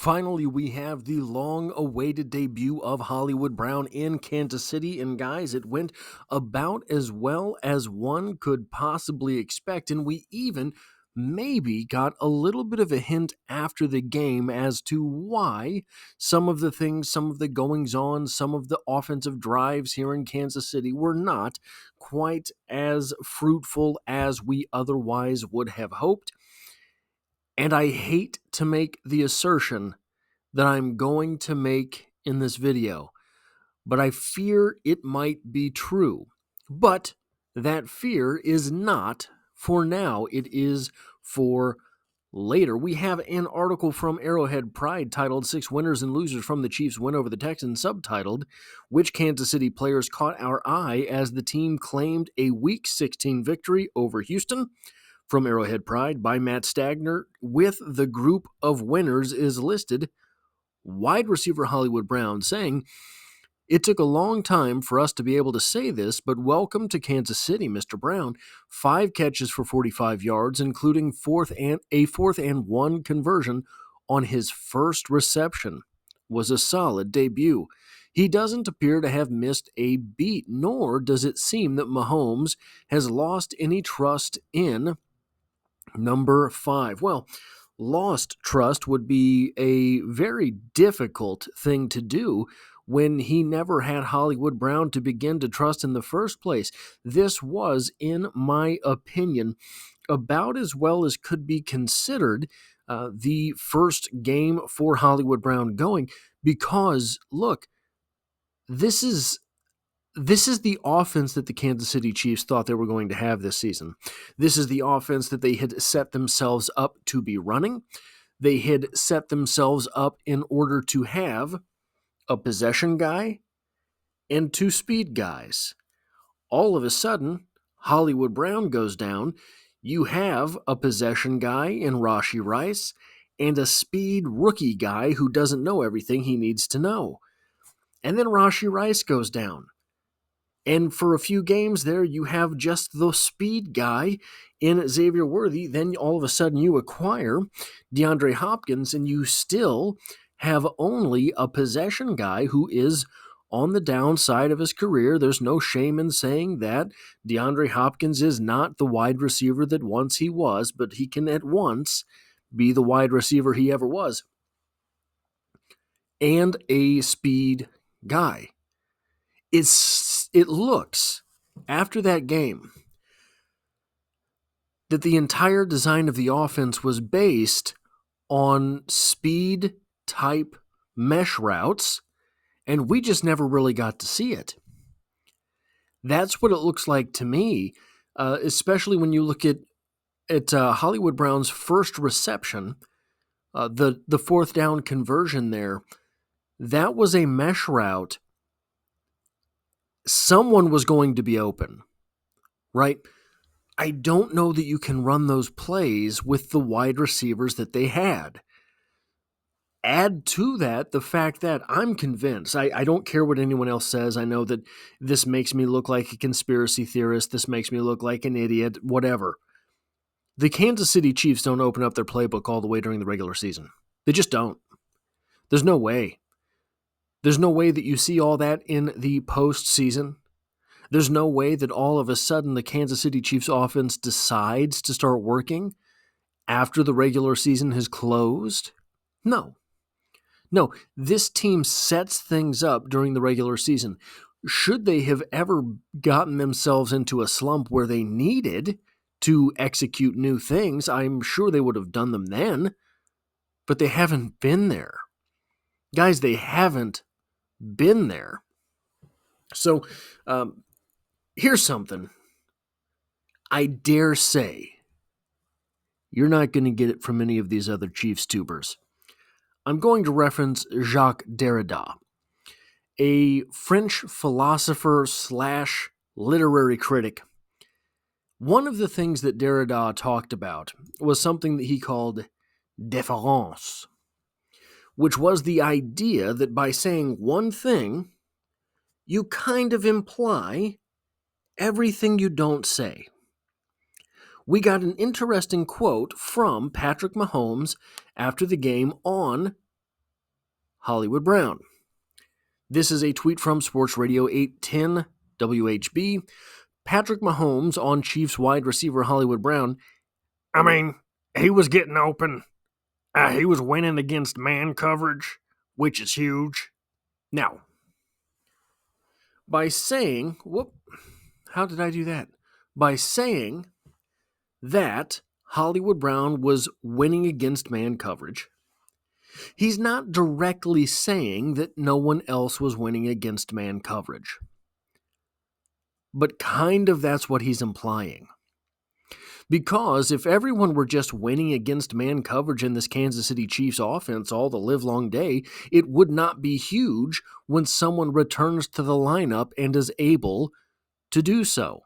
Finally, we have the long-awaited debut of Hollywood Brown in Kansas City, and guys, it went about as well as one could possibly expect, and we even maybe got a little bit of a hint after the game as to why some of the things, some of the goings-on, some of the offensive drives here in Kansas City were not quite as fruitful as we otherwise would have hoped. And I hate to make the assertion that I'm going to make in this video, but I fear it might be true. But that fear is not for now. It is for later. We have an article from Arrowhead Pride titled 6 Winners and Losers from the Chiefs Win Over the Texans, subtitled, Which Kansas City Players Caught Our Eye as the Team Claimed a Week 16 Victory Over Houston? From Arrowhead Pride by Matt Stagner, with the group of winners is listed wide receiver Hollywood Brown, saying, "It took a long time for us to be able to say this, but welcome to Kansas City, Mr. Brown. 5 catches for 45 yards, including a fourth and 1 conversion on his first reception. Was a solid debut. He doesn't appear to have missed a beat, nor does it seem that Mahomes has lost any trust in number 5. Well, lost trust would be a very difficult thing to do when he never had Hollywood Brown to begin to trust in the first place. This was, in my opinion, about as well as could be considered the first game for Hollywood Brown going, because, look, this is the offense that the Kansas City Chiefs thought they were going to have this season. This is the offense that they had set themselves up to be running. They had set themselves up in order to have a possession guy and 2 speed guys. All of a sudden, Hollywood Brown goes down. You have a possession guy in Rashee Rice and a speed rookie guy who doesn't know everything he needs to know. And then Rashee Rice goes down. And for a few games there, you have just the speed guy in Xavier Worthy. Then all of a sudden you acquire DeAndre Hopkins, and you still have only a possession guy who is on the downside of his career. There's no shame in saying that DeAndre Hopkins is not the wide receiver that once he was, but he can at once be the wide receiver he ever was. And a speed guy. It looks, after that game, that the entire design of the offense was based on speed-type mesh routes, and we just never really got to see it. That's what it looks like to me, especially when you look at Hollywood Brown's first reception, the fourth down conversion there. That was a mesh route. Someone was going to be open, right? I don't know that you can run those plays with the wide receivers that they had. Add to that the fact that I'm convinced, I don't care what anyone else says. I know that this makes me look like a conspiracy theorist. This makes me look like an idiot, whatever. The Kansas City Chiefs don't open up their playbook all the way during the regular season. They just don't. There's no way. There's no way that you see all that in the postseason. There's no way that all of a sudden the Kansas City Chiefs offense decides to start working after the regular season has closed. No, this team sets things up during the regular season. Should they have ever gotten themselves into a slump where they needed to execute new things, I'm sure they would have done them then, but they haven't been there. Guys, they haven't been there. So, here's something. I dare say you're not going to get it from any of these other Chiefs tubers. I'm going to reference Jacques Derrida, a French philosopher / literary critic. One of the things that Derrida talked about was something that he called déférence, which was the idea that by saying one thing, you kind of imply everything you don't say. We got an interesting quote from Patrick Mahomes after the game on Hollywood Brown. This is a tweet from Sports Radio 810 WHB. Patrick Mahomes on Chiefs wide receiver Hollywood Brown. I mean, he was getting open. He was winning against man coverage, which is huge. Now, by saying, how did I do that? By saying that Hollywood Brown was winning against man coverage, he's not directly saying that no one else was winning against man coverage. But kind of that's what he's implying. Because if everyone were just winning against man coverage in this Kansas City Chiefs offense all the livelong day, it would not be huge when someone returns to the lineup and is able to do so.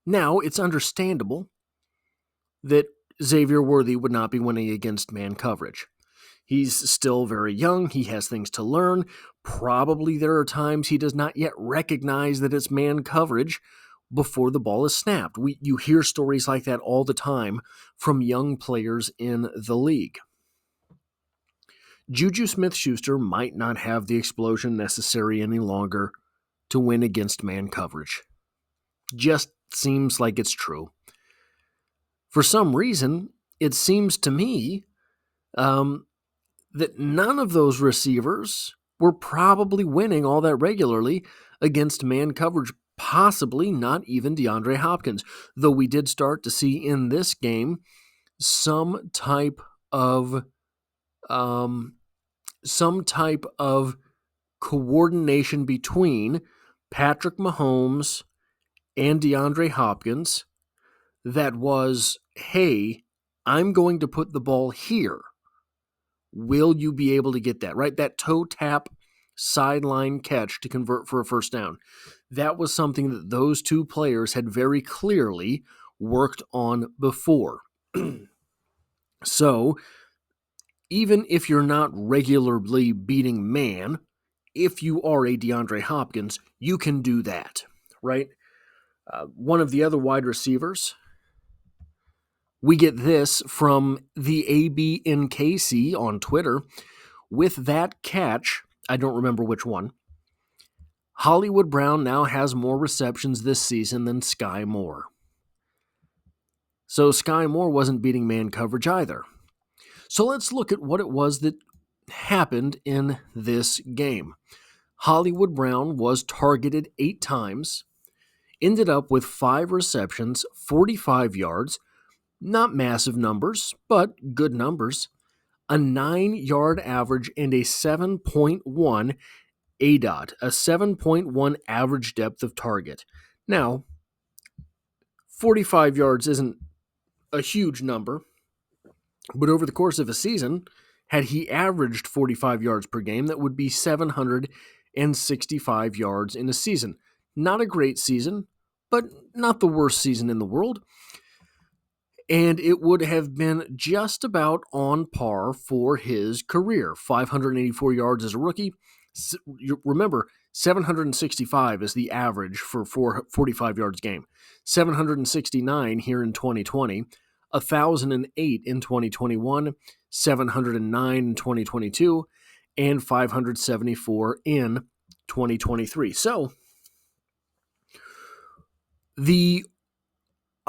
Now, it's understandable that Xavier Worthy would not be winning against man coverage. He's still very young. He has things to learn. Probably there are times he does not yet recognize that it's man coverage before the ball is snapped. You hear stories like that all the time from young players in the league. Juju Smith-Schuster might not have the explosion necessary any longer to win against man coverage. Just seems like it's true. For some reason, it seems to me that none of those receivers were probably winning all that regularly against man coverage, possibly not even DeAndre Hopkins, though we did start to see in this game some type of coordination between Patrick Mahomes and DeAndre Hopkins that was, hey, I'm going to put the ball here. Will you be able to get that, right? That toe tap sideline catch to convert for a first down. That was something that those two players had very clearly worked on before. So, even if you're not regularly beating man, if you are a DeAndre Hopkins, you can do that, right? One of the other wide receivers, we get this from the ABNKC on Twitter. With that catch, I don't remember which one, Hollywood Brown now has more receptions this season than Sky Moore. So Sky Moore wasn't beating man coverage either. So let's look at what it was that happened in this game. Hollywood Brown was targeted 8 times, ended up with 5 receptions, 45 yards, not massive numbers, but good numbers, a 9-yard average and a 7.1 ADOT, a 7.1 average depth of target. Now, 45 yards isn't a huge number, but over the course of a season, had he averaged 45 yards per game, that would be 765 yards in a season. Not a great season, but not the worst season in the world. And it would have been just about on par for his career. 584 yards as a rookie. Remember, 765 is the average for 45 yards game. 769 here in 2020. 1,008 in 2021. 709 in 2022. And 574 in 2023. So, the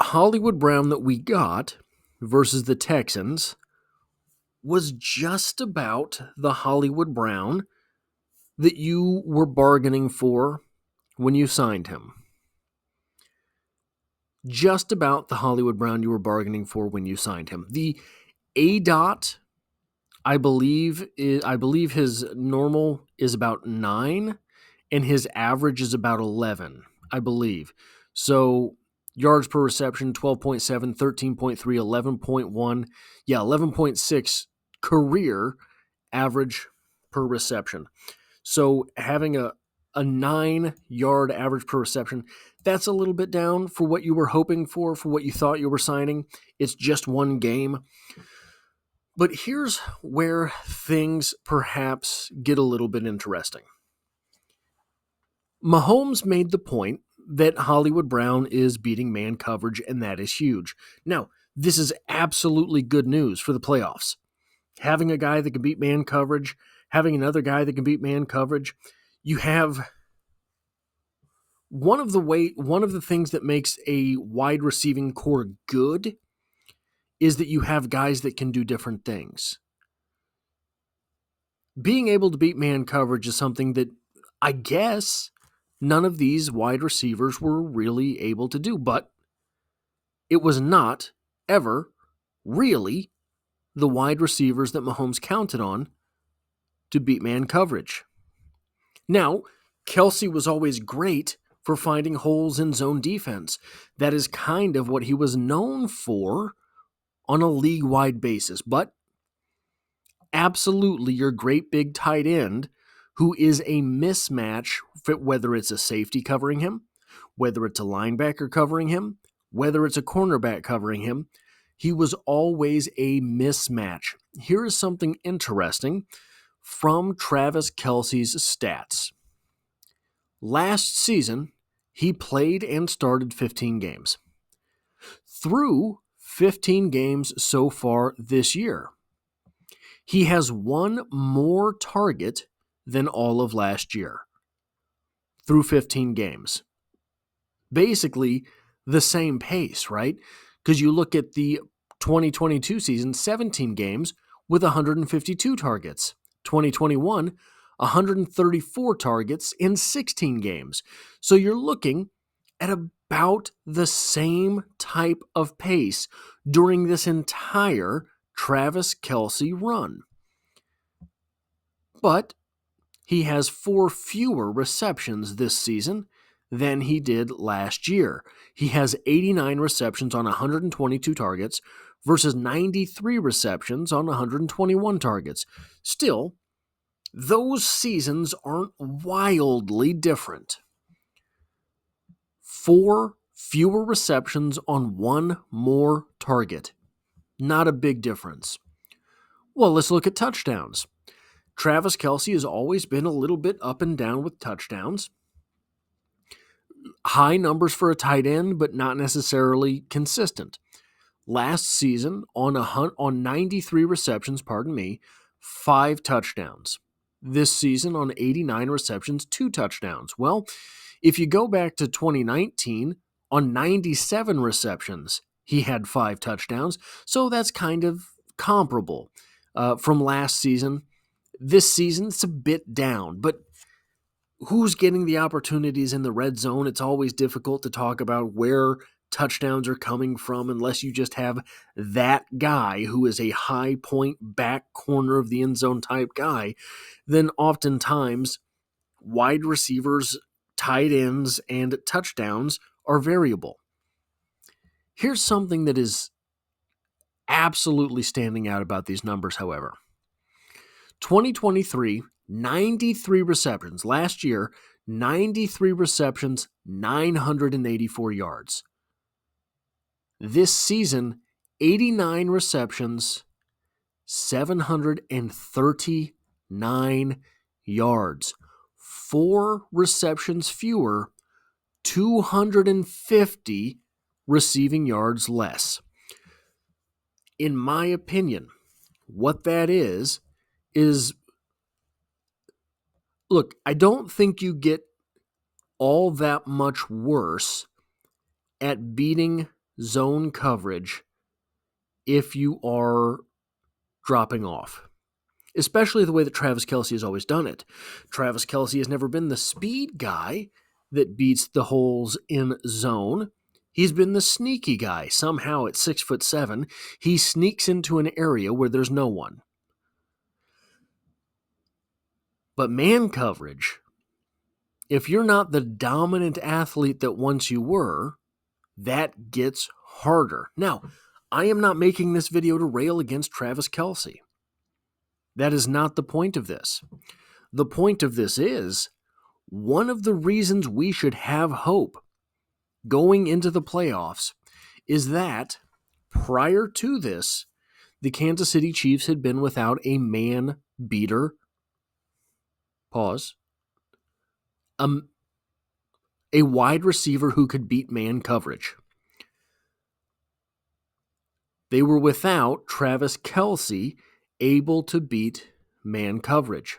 Hollywood Brown that we got versus the Texans was just about the Hollywood Brown that you were bargaining for when you signed him. Just about the Hollywood Brown you were bargaining for when you signed him. The ADOT, I believe his normal is about 9, and his average is about 11, I believe. So yards per reception, 12.7, 13.3, 11.1. 11.6 career average per reception. So having a 9-yard average per reception, that's a little bit down for what you were hoping for what you thought you were signing. It's just one game. But here's where things perhaps get a little bit interesting. Mahomes made the point that Hollywood Brown is beating man coverage, and that is huge. Now, this is absolutely good news for the playoffs. having a guy that can beat man coverage, having another guy that can beat man coverage. You have one of the things that makes a wide receiving core good is that you have guys that can do different things. Being able to beat man coverage is something that I guess none of these wide receivers were really able to do, but it was not ever really the wide receivers that Mahomes counted on to beat man coverage. Now, Kelce was always great for finding holes in zone defense. That is kind of what he was known for on a league-wide basis. But absolutely your great big tight end who is a mismatch, whether it's a safety covering him, whether it's a linebacker covering him, whether it's a cornerback covering him, he was always a mismatch. Here is something interesting from Travis Kelce's stats. Last season, he played and started 15 games. Through 15 games so far this year, he has one more target than all of last year. Through 15 games. Basically, the same pace, right? Because you look at the 2022 season, 17 games with 152 targets. 2021, 134 targets in 16 games. So you're looking at about the same type of pace during this entire Travis Kelce run. But he has 4 fewer receptions this season than he did last year. He has 89 receptions on 122 targets versus 93 receptions on 121 targets. Still, those seasons aren't wildly different. 4 fewer receptions on 1 more target. Not a big difference. Well, let's look at touchdowns. Travis Kelce has always been a little bit up and down with touchdowns. High numbers for a tight end, but not necessarily consistent. Last season, on 93 receptions, 5 touchdowns. This season, on 89 receptions, 2 touchdowns. Well, if you go back to 2019, on 97 receptions, he had 5 touchdowns, so that's kind of comparable from last season. This season, it's a bit down, but who's getting the opportunities in the red zone? It's always difficult to talk about where touchdowns are coming from unless you just have that guy who is a high point back corner of the end zone type guy. Then oftentimes wide receivers, tight ends, and touchdowns are variable. Here's something that is absolutely standing out about these numbers, however. 2023, 93 receptions. Last year, 93 receptions, 984 yards. This season, 89 receptions, 739 yards. 4 receptions fewer, 250 receiving yards less. In my opinion, what that is, look, I don't think you get all that much worse at beating zone coverage if you are dropping off, especially the way that Travis Kelce has always done it. Travis Kelce has never been the speed guy that beats the holes in zone. He's been the sneaky guy. Somehow at 6'7", he sneaks into an area where there's no one. But man coverage, if you're not the dominant athlete that once you were, that gets harder. Now, I am not making this video to rail against Travis Kelce. That is not the point of this. The point of this is, one of the reasons we should have hope going into the playoffs is that prior to this, the Kansas City Chiefs had been without a man beater. A wide receiver who could beat man coverage. They were without Travis Kelce, able to beat man coverage.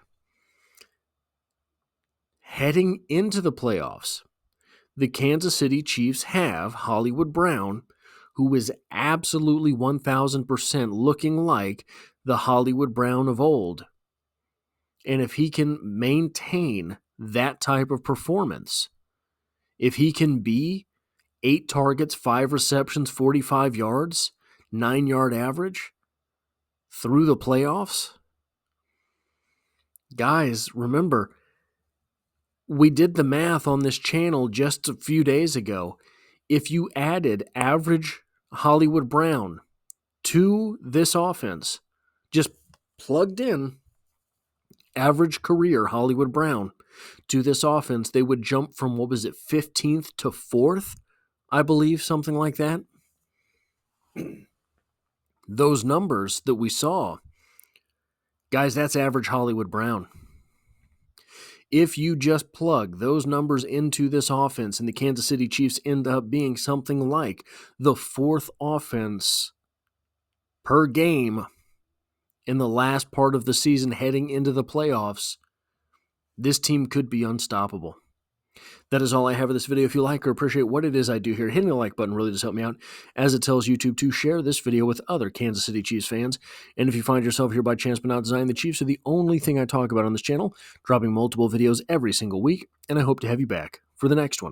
Heading into the playoffs, the Kansas City Chiefs have Hollywood Brown, who is absolutely 1,000% looking like the Hollywood Brown of old. And if he can maintain that type of performance, if he can be 8 targets, 5 receptions, 45 yards, 9-yard average through the playoffs, guys, remember, we did the math on this channel just a few days ago. If you added average Hollywood Brown to this offense, just plugged in average career Hollywood Brown to this offense, they would jump from, 15th to 4th, I believe, something like that. Those numbers that we saw, guys, that's average Hollywood Brown. If you just plug those numbers into this offense and the Kansas City Chiefs end up being something like the 4th offense per game in the last part of the season heading into the playoffs, this team could be unstoppable. That is all I have for this video. If you like or appreciate what it is I do here, hitting the like button really does help me out, as it tells YouTube to share this video with other Kansas City Chiefs fans. And if you find yourself here by chance but not design, the Chiefs are the only thing I talk about on this channel, dropping multiple videos every single week, and I hope to have you back for the next one.